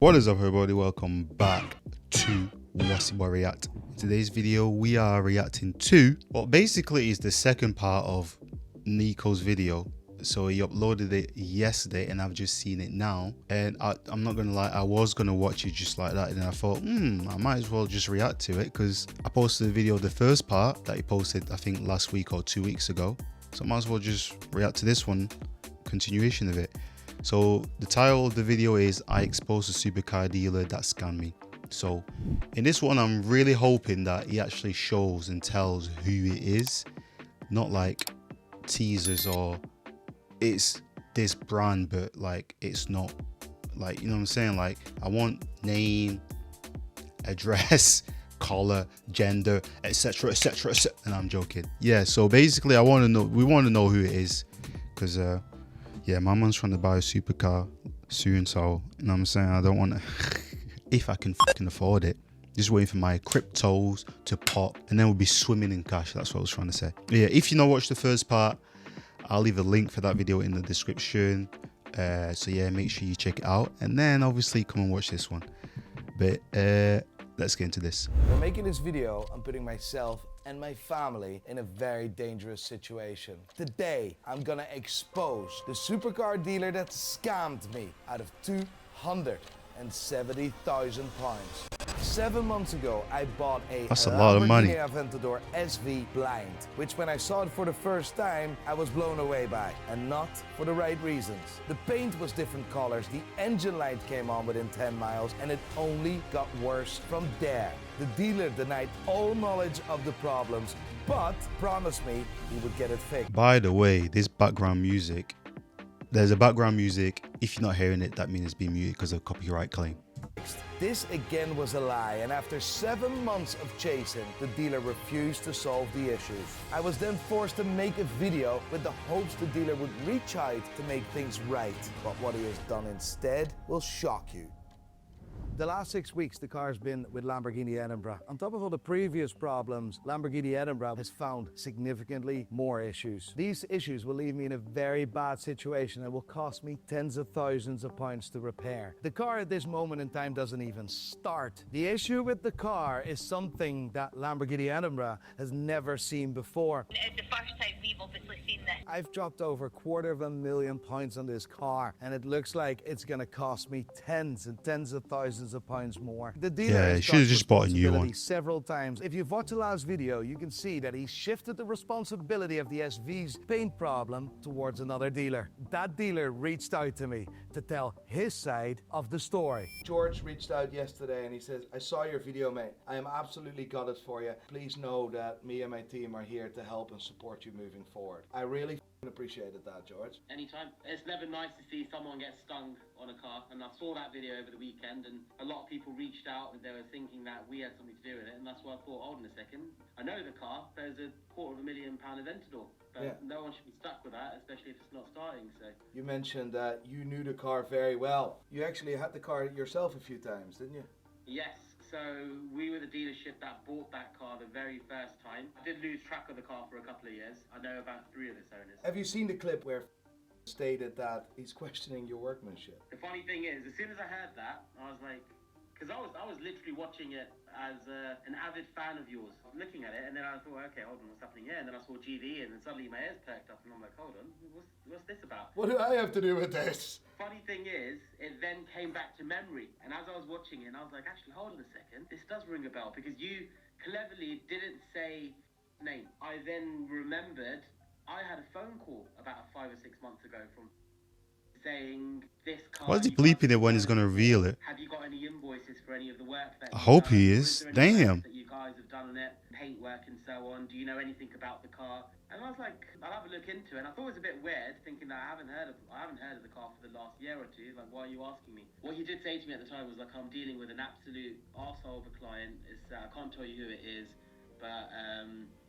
What is up, everybody? Welcome back to Wassiboi React. In today's video we are reacting to what basically is the second part of Niko's video. So he uploaded it yesterday and I've just seen it now, and I'm not gonna lie, I was gonna watch it just like that, and then I thought I might as well just react to it because I posted the video, the first part that he posted I think last week or 2 weeks ago, so I might as well just react to this one, continuation of it. So the title of the video is I exposed a supercar dealer that scammed me. So in this one I'm really hoping that he actually shows and tells who it is, not like teasers or it's this brand but like it's not, like, you know what I'm saying, like I want name, address, color, gender, etc, etc, and I'm joking. Yeah, so basically we want to know who it is because yeah, my man's trying to buy a supercar soon, so you know what I'm saying, I don't want to if I can fucking afford it. Just waiting for my cryptos to pop and then we'll be swimming in cash. That's what I was trying to say. But yeah, if you not watched the first part, I'll leave a link for that video in the description, so yeah, make sure you check it out and then obviously come and watch this one. But let's get into this. By making this video, I'm putting myself and my family in a very dangerous situation. Today, I'm gonna expose the supercar dealer that scammed me out of £270,000. 7 months ago, I bought That's a lot of money. Aventador SV blind, which when I saw it for the first time, I was blown away by, and not for the right reasons. The paint was different colors, the engine light came on within 10 miles, and it only got worse from there. The dealer denied all knowledge of the problems, but promised me he would get it fixed. By the way, this background music, there's a background music. If you're not hearing it, that means it's being muted because of copyright claim. This again was a lie, and after 7 months of chasing, the dealer refused to solve the issues. I was then forced to make a video with the hopes the dealer would reach out to make things right. But what he has done instead will shock you. The last 6 weeks, the car's been with Lamborghini Edinburgh. On top of all the previous problems, Lamborghini Edinburgh has found significantly more issues. These issues will leave me in a very bad situation and will cost me tens of thousands of pounds to repair. The car at this moment in time doesn't even start. The issue with the car is something that Lamborghini Edinburgh has never seen before. It's the first time we've obviously seen this. I've dropped over £250,000 on this car, and it looks like it's going to cost me tens and tens of thousands of pounds more. The dealer has should have just bought a new one several times. If you've watched the last video, you can see that he shifted the responsibility of the SV's paint problem towards another dealer. That dealer reached out to me to tell his side of the story. George reached out yesterday and he says, I saw your video, mate. I am absolutely gutted for you. Please know that me and my team are here to help and support you moving forward. I really appreciated that, George. Anytime. It's never nice to see someone get stung on a car, and I saw that video over the weekend, and a lot of people reached out and they were thinking that we had something to do with it, and that's why I thought, hold on a second, I know the car, there's a £250,000 Aventador, but yeah, no one should be stuck with that, especially if it's not starting. So you mentioned that you knew the car very well. You actually had the car yourself a few times, didn't you? Yes. So we were the dealership that bought that car the very first time. I did lose track of the car for a couple of years. I know about 3 of its owners. Have you seen the clip where stated that he's questioning your workmanship? The funny thing is, as soon as I heard that, I was like, because I was literally watching it as an avid fan of yours. I was looking at it and then I thought, okay, hold on, what's happening here? And then I saw GV and then suddenly my ears perked up and I'm like, hold on, what's this about? What do I have to do with this? Funny thing is, it then came back to memory. And as I was watching it, I was like, actually, hold on a second. This does ring a bell because you cleverly didn't say name. I then remembered I had a phone call about 5 or 6 months ago from saying this car. Why is he bleeping it when he's going to reveal it? Have you got any invoices for any of the work that I hope he is. Damn. That you guys have done on it, paint work and so on? Do you know anything about the car? And I was like, I'll have a look into it. And I thought it was a bit weird, thinking that I haven't heard of the car for the last year or two. Like, why are you asking me? What you did say to me at the time was like, I'm dealing with an absolute arsehole of a client. I can't tell you who it is, but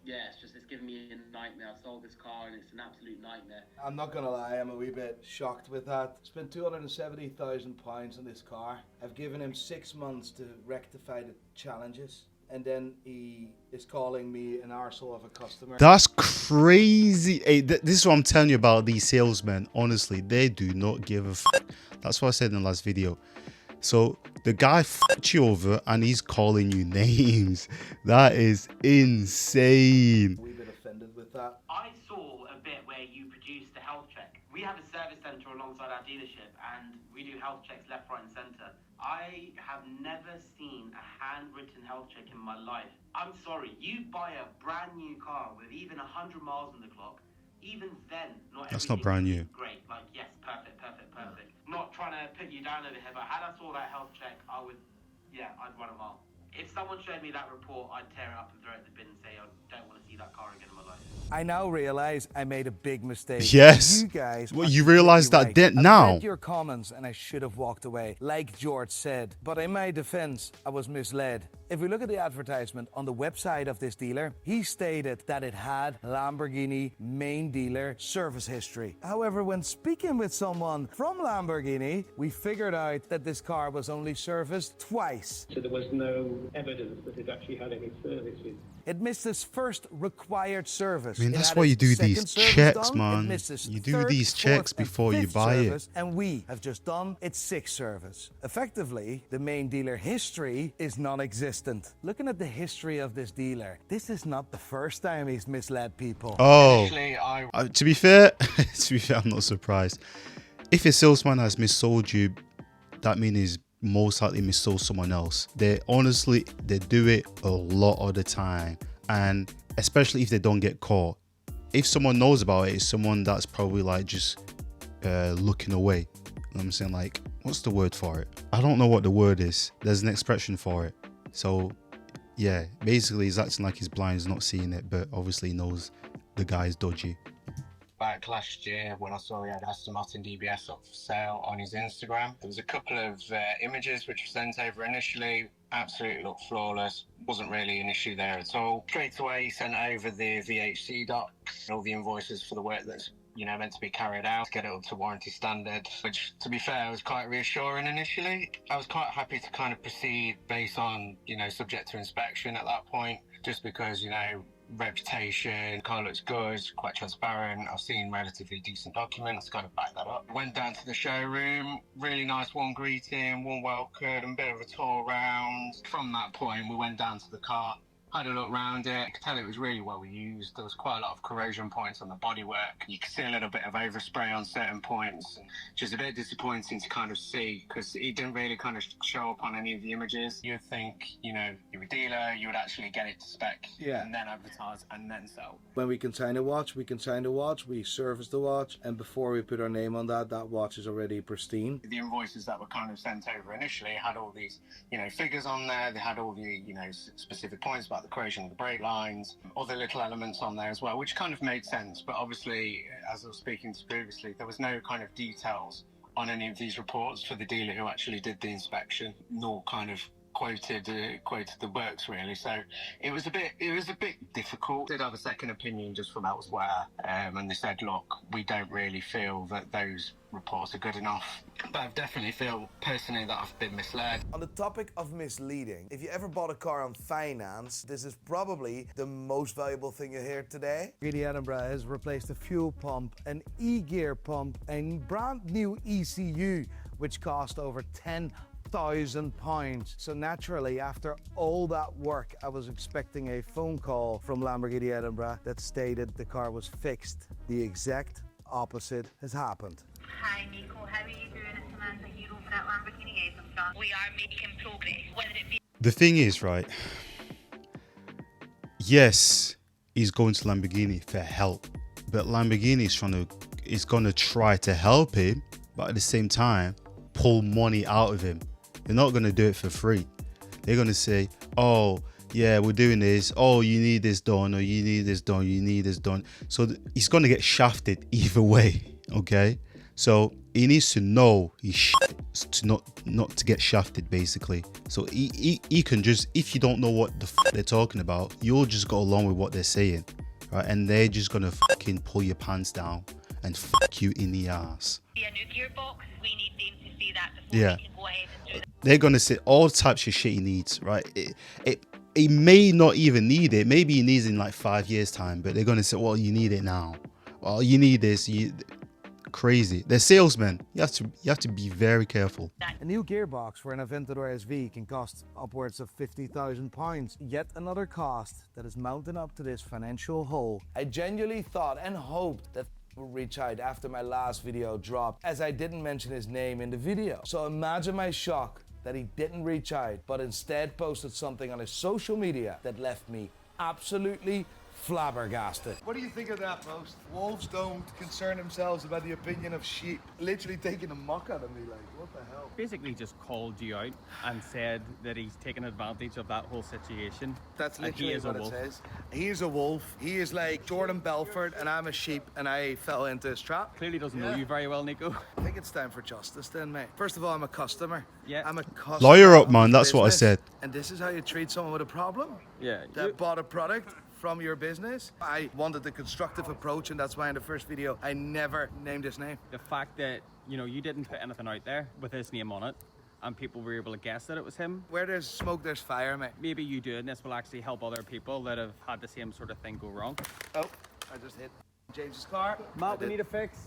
yeah, it's giving me a nightmare. I sold this car and it's an absolute nightmare. I'm not gonna lie, I'm a wee bit shocked with that. Spent £270,000 on this car. I've given him 6 months to rectify the challenges, and then he is calling me an arsehole of a customer. That's crazy. Hey, this is what I'm telling you about these salesmen. Honestly, they do not give a f. That's what I said in the last video. So the guy fucked you over and he's calling you names. That is insane. We've been offended with that. I saw a bit where you produced a health check. We have a service centre alongside our dealership and we do health checks left, right and centre. I have never seen a handwritten health check in my life. I'm sorry, you buy a brand new car with even 100 miles on the clock, even then, That's not brand new. Great, like yes, perfect. Not trying to put you down over here, but had I saw that health check, I'd run a mile. If someone showed me that report, I'd tear it up and throw it in the bin and say, I don't want to see that car again in my life. I now realize I made a big mistake. Yes. You guys. Well, are you realize that completely right. now. I read your comments and I should have walked away, like George said. But in my defense, I was misled. If we look at the advertisement on the website of this dealer, he stated that it had Lamborghini main dealer service history. However, when speaking with someone from Lamborghini, we figured out that this car was only serviced twice. So there was no evidence that it actually had any services. It missed its first required service. I mean, It that's had why its you do second these service checks, done. man. It missed its You do third, these checks fourth, and before you fifth buy it. service, and we have just done its sixth service. Effectively, the main dealer history is non-existent. Looking at the history of this dealer, this is not the first time he's misled people. Oh, Initially, to be fair, I'm not surprised. If a salesman has missold you, that means he's most likely missold someone else. They do it a lot of the time, and especially if they don't get caught. If someone knows about it, it's someone that's probably like just looking away. You know what I'm saying? Like, what's the word for it? I don't know what the word is. There's an expression for it. So yeah, basically he's acting like he's blind, he's not seeing it, but obviously he knows the guy's dodgy. Back last year when I saw he had Aston Martin DBS up for sale on his Instagram, there was a couple of images which were sent over initially. Absolutely looked flawless, wasn't really an issue there at all. Straight away he sent over the VHC docs, all the invoices for the work that's meant to be carried out to get it up to warranty standard, which to be fair was quite reassuring initially. I was quite happy to kind of proceed based on subject to inspection at that point, just because reputation, car looks good, quite transparent. I've seen relatively decent documents to kind of back that up. Went down to the showroom, really nice warm greeting, warm welcome, and a bit of a tour around. From that point we went down to the car, had a look around it. I could tell it was really well used. There was quite a lot of corrosion points on the bodywork. You could see a little bit of overspray on certain points, which is a bit disappointing to kind of see because it didn't really kind of show up on any of the images. You'd think, you're a dealer, you would actually get it to spec and then advertise and then sell. When we consign a watch, we service the watch, and before we put our name on that watch is already pristine. The invoices that were kind of sent over initially had all these, figures on there. They had all the, specific points about the corrosion of the brake lines, other little elements on there as well, which kind of made sense. But obviously, as I was speaking to previously, there was no kind of details on any of these reports for the dealer who actually did the inspection, nor kind of quoted the works really. So it was a bit difficult. Did have a second opinion just from elsewhere, and they said, look, we don't really feel that those reports are good enough. But I definitely feel personally that I've been misled. On the topic of misleading, if you ever bought a car on finance, this is probably the most valuable thing you hear today. Lamborghini Edinburgh has replaced a fuel pump, an e-gear pump, and brand new ECU, which cost over £10,000. So naturally, after all that work, I was expecting a phone call from Lamborghini Edinburgh that stated the car was fixed. The exact opposite has happened. Hi Nico, how are you doing? It's Samantha here over at Lamborghini Edinburgh. We are making progress, whether it be... The thing is, right, yes, he's going to Lamborghini for help, but Lamborghini is gonna try to help him, but at the same time pull money out of him. They're not gonna do it for free. They're gonna say, oh yeah, we're doing this, oh you need this done, or you need this done, you need this done. So he's gonna get shafted either way. Okay, so he needs to know he's shit to not to get shafted basically. So he can just, if you don't know what the fuck they're talking about, you'll just go along with what they're saying, right? And they're just gonna fucking pull your pants down and fuck you in the ass. A new gearbox, we need them to see that before Yeah, we can go ahead and do that. they're gonna say all types of shit he needs, right? He may not even need it. Maybe he needs it in like 5 years time, but they're gonna say, well, you need it now. Well, you need this. crazy. They're salesmen. You have to be very careful. A new gearbox for an Aventador SV can cost upwards of £50,000. Yet another cost that is mounting up to this financial hole. I genuinely thought and hoped that would reach out after my last video dropped, as I didn't mention his name in the video. So imagine my shock that he didn't reach out, but instead posted something on his social media that left me absolutely flabbergasted. What do you think of that post? Wolves don't concern themselves about the opinion of sheep. Literally taking a mock out of me, like, what the hell? Basically just called you out and said that he's taken advantage of that whole situation. That's And he literally is a what it wolf. says. He is a wolf. He is like Jordan Belfort and I'm a sheep and I fell into his trap. Clearly doesn't know you very well, Nico. I think it's time for justice then, mate. First of all, I'm a customer. Yeah. I'm a customer. Lawyer up, of man. your That's what I business. said. And this is how you treat someone with a problem? Yeah. That bought a product from your business? I wanted the constructive approach, and that's why in the first video I never named his name. The fact that, you know, you didn't put anything out there with his name on it and people were able to guess that it was him. Where there's smoke, there's fire, mate. Maybe you doing this will actually help other people that have had the same sort of thing go wrong. Oh, I just hit James's car. Matt, we need a fix.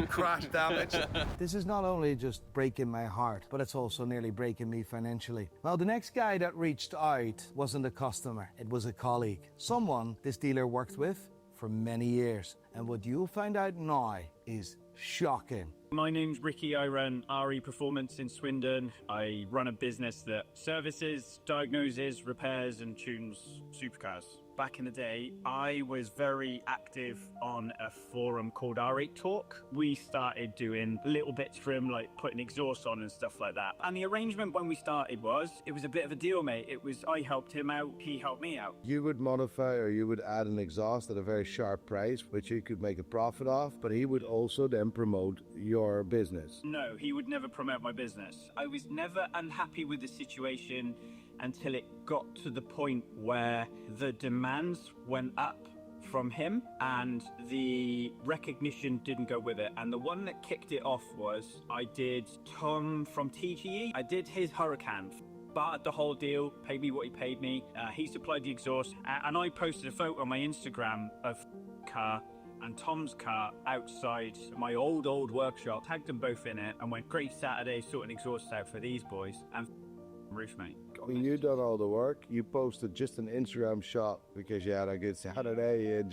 Crash damage. This is not only just breaking my heart, but it's also nearly breaking me financially. Well, the next guy that reached out wasn't a customer, it was a colleague. Someone this dealer worked with for many years. And what you'll find out now is shocking. My name's Ricky. I run RE Performance in Swindon. I run a business that services, diagnoses, repairs and tunes supercars. Back in the day, I was very active on a forum called R8 Talk. We started doing little bits for him, like putting exhaust on and stuff like that. And the arrangement when we started was, it was a bit of a deal, mate. It was, I helped him out, he helped me out. You would modify or you would add an exhaust at a very sharp price, which you could make a profit off, but he would also then promote your business. No, he would never promote my business. I was never unhappy with the situation until it got to the point where the demands went up from him and the recognition didn't go with it. And the one that kicked it off was I did Tom from TGE. I did his Hurricane. Bartered the whole deal, paid me what he paid me. He supplied the exhaust, and I posted a photo on my Instagram of car and Tom's car outside my old workshop. Tagged them both in it and went, great Saturday sorting exhaust out for these boys. And roof, mate. When you done all the work, you posted just an Instagram shot because you had a good Saturday.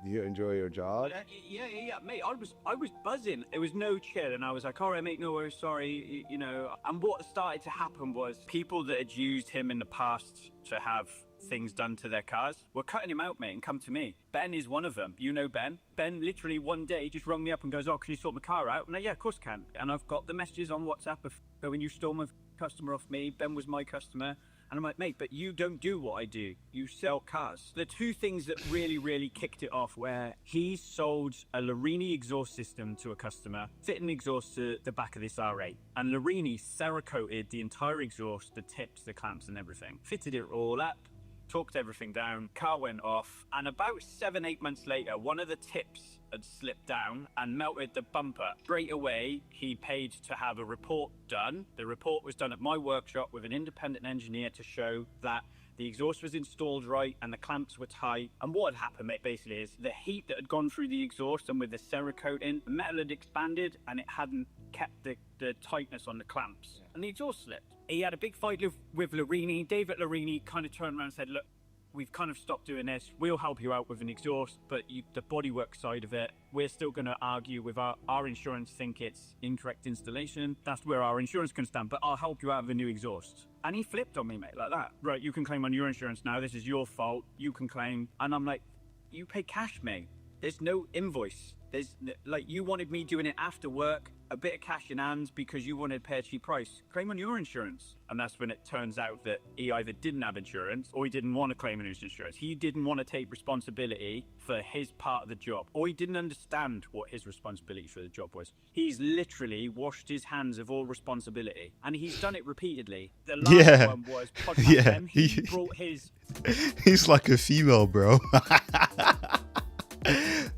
You enjoy your job. Yeah, mate. I was buzzing. It was no chill, and I was like, all right, mate, no worries, sorry, you know. And what started to happen was people that had used him in the past to have things done to their cars were cutting him out, mate, and come to me. Ben is one of them. You know Ben. Ben literally one day just rung me up and goes, oh, can you sort my car out? And I, yeah, of course I can. And I've got the messages on WhatsApp of when you stole my customer off me, Ben was my customer. And I'm like, mate, but you don't do what I do. You sell cars. The two things that really kicked it off where he sold a Larini exhaust system to a customer, fitting exhaust to the back of this R8. And Larini Cerakoted the entire exhaust, the tips, the clamps and everything. Fitted it all up, talked everything down, car went off. And about 7-8 months later, one of the tips had slipped down and melted the bumper. Straight away, he paid to have a report done. The report was done at my workshop with an independent engineer to show that the exhaust was installed right and the clamps were tight. And what had happened, mate, basically is the heat that had gone through the exhaust and with the Cerakoting, the metal had expanded and it hadn't kept the tightness on the clamps. And the exhaust slipped. He had a big fight with Larini. David Larini kind of turned around and said, look, we've kind of stopped doing this. We'll help you out with an exhaust, but the bodywork side of it, we're still going to argue with our insurance, think it's incorrect installation. That's where our insurance can stand, but I'll help you out with a new exhaust. And he flipped on me, mate, like that. Right, you can claim on your insurance now. This is your fault. You can claim. And I'm like, you pay cash, mate. There's no invoice. There's like, you wanted me doing it after work, a bit of cash in hands because you wanted to pay a cheap price. Claim on your insurance. And that's when it turns out that he either didn't have insurance or he didn't want to claim on his insurance. He didn't want to take responsibility for his part of the job, or he didn't understand what his responsibility for the job was. He's literally washed his hands of all responsibility, and he's done it repeatedly. The last one was podcast M. He brought his... He's like a female, bro.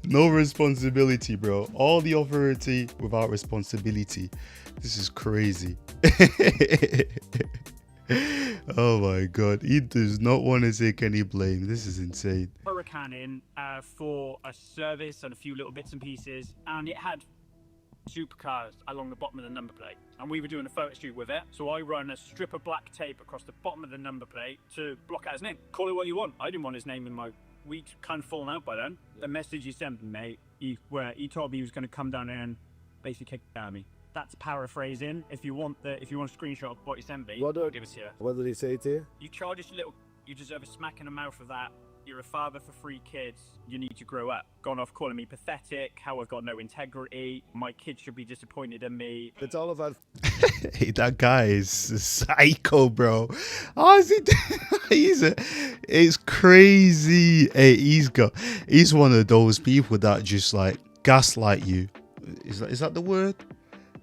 No responsibility, bro. All the authority without responsibility. This is crazy. Oh my god, he does not want to take any blame. This is insane. Hurricane in for a service and a few little bits and pieces, and it had supercars along the bottom of the number plate, and we were doing a photo shoot with it. So I run a strip of black tape across the bottom of the number plate to block out his name. Call it what you want. I didn't want his name in my. We'd kind of fallen out by then. The message he sent me, where he told me he was going to come down there and basically kick at me. That's paraphrasing. If you want a screenshot of what he sent me, What I'll give it to you. What did he say to you? You childish little. You deserve a smack in the mouth for that. You're a father for 3 kids. You need to grow up. Gone off calling me pathetic, how I've got no integrity. My kids should be disappointed in me. It's all about Hey, that guy is a psycho, bro. How is he? It's crazy. Hey, he's one of those people that just like gaslight you. Is that the word?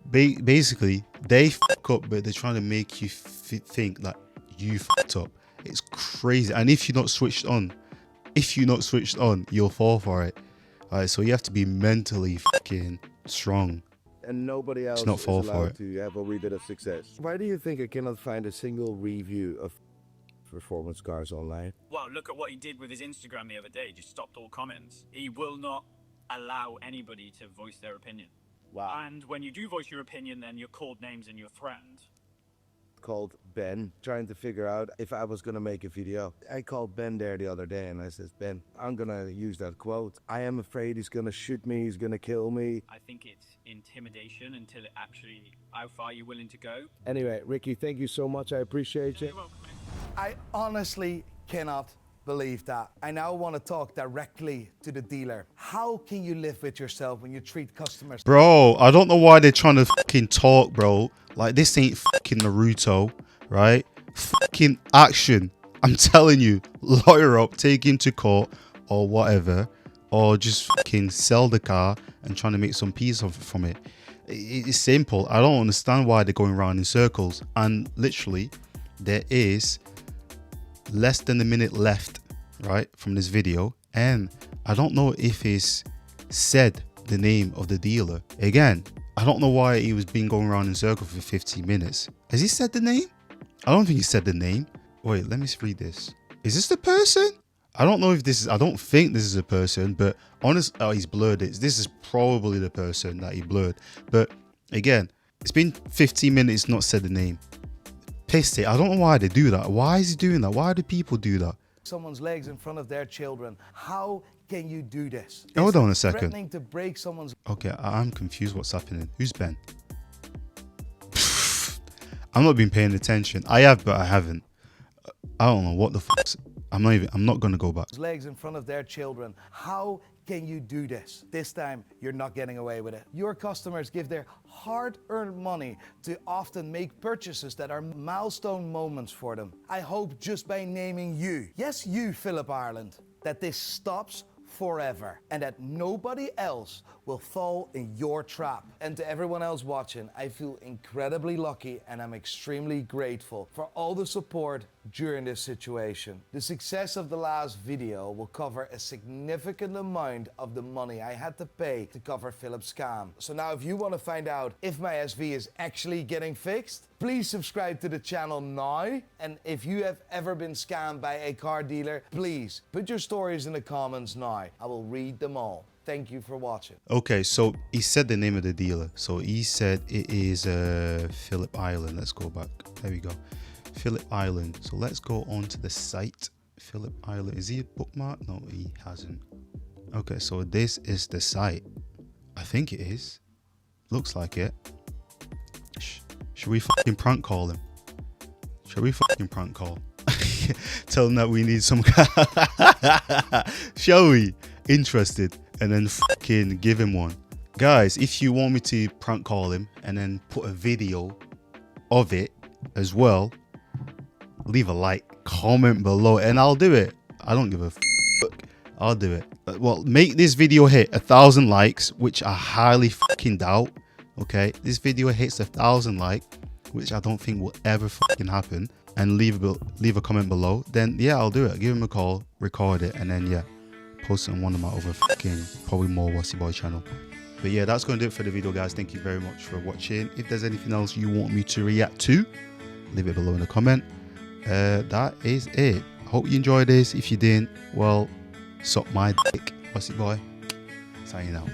Basically, they fuck up, but they're trying to make you think that you fucked up. It's crazy. And if you're not switched on, you'll fall for it. Alright, so you have to be mentally fucking strong. and nobody else not is fall for allowed it. to have a wee bit of success. Why do you think I cannot find a single review of performance cars online? Well, look at what he did with his Instagram the other day. Just stopped all comments. He will not allow anybody to voice their opinion. Wow. And when you do voice your opinion, then you're called names and you're threatened. Called Ben, trying to figure out if I was going to make a video. I called Ben there the other day and I said, Ben, I'm going to use that quote. I am afraid he's going to shoot me, he's going to kill me. I think it's intimidation until it actually, how far you're willing to go. Anyway, Ricky, thank you so much. I appreciate you. You're welcome, mate. I honestly cannot believe that. I now want to talk directly to the dealer. How can you live with yourself when you treat customers? Bro, I don't know why they're trying to fucking talk, bro. Like, this ain't fucking Naruto, right? Fucking action. I'm telling you, lawyer up, take him to court or whatever, or just fucking sell the car and trying to make some peace from it. It's simple. I don't understand why they're going around in circles. And literally, there is less than a minute left, right, from this video, and I don't know if he's said the name of the dealer. Again, I don't know why he was being going around in circles for 15 minutes. Has he said the name? I don't think he said the name. Wait, let me read this. Is this the person? I don't know if this is, I don't think this is a person, but honestly, oh, he's blurred it. This is probably the person that he blurred. But again, it's been 15 minutes, not said the name. Pissed it. I don't know why they do that. Why is he doing that? Why do people do that? Someone's legs in front of their children. How can you do this? Hold on a It's second. threatening to break someone's. Okay, I'm confused what's happening. Who's Ben? I'm not been paying attention. I have, but I haven't. I don't know what the fuck. I'm not gonna go back. legs in front of their children. How can you do this? This time, you're not getting away with it. Your customers give their hard-earned money to often make purchases that are milestone moments for them. I hope just by naming you, yes, you, Philip Ireland, that this stops forever and that nobody else will fall in your trap. And to everyone else watching, I feel incredibly lucky and I'm extremely grateful for all the support during this situation. The success of the last video will cover a significant amount of the money I had to pay to cover Philip's scam. So now if you want to find out if my SV is actually getting fixed, please subscribe to the channel now. And if you have ever been scammed by a car dealer, please put your stories in the comments now. I will read them all. Thank you for watching. Okay, so he said the name of the dealer. So he said it is Philip Island. Let's go back. There we go. Philip Island. So let's go onto the site. Philip Island. Is he a bookmark? No, he hasn't. Okay, so this is the site. I think it is. Looks like it. Should we fucking prank call him? Should we fucking prank call? Tell him that we need some shall we? Interested? And then fucking give him one. Guys, if you want me to prank call him and then put a video of it as well, leave a like, comment below, and I'll do it. I don't give a fuck. I'll do it. Well, make this video hit 1,000 likes, which I highly fucking doubt. Okay, this video hits 1,000 likes, which I don't think will ever fucking happen, and leave a comment below. Then yeah, I'll do it. Give him a call, record it, and then yeah, post it on one of my other fucking probably more Wassiboi channel. But yeah, that's going to do it for the video, guys. Thank you very much for watching. If there's anything else you want me to react to, leave it below in the comment. that is it. Hope you enjoyed this. If you didn't, well, suck my dick. Wassiboi. Signing out.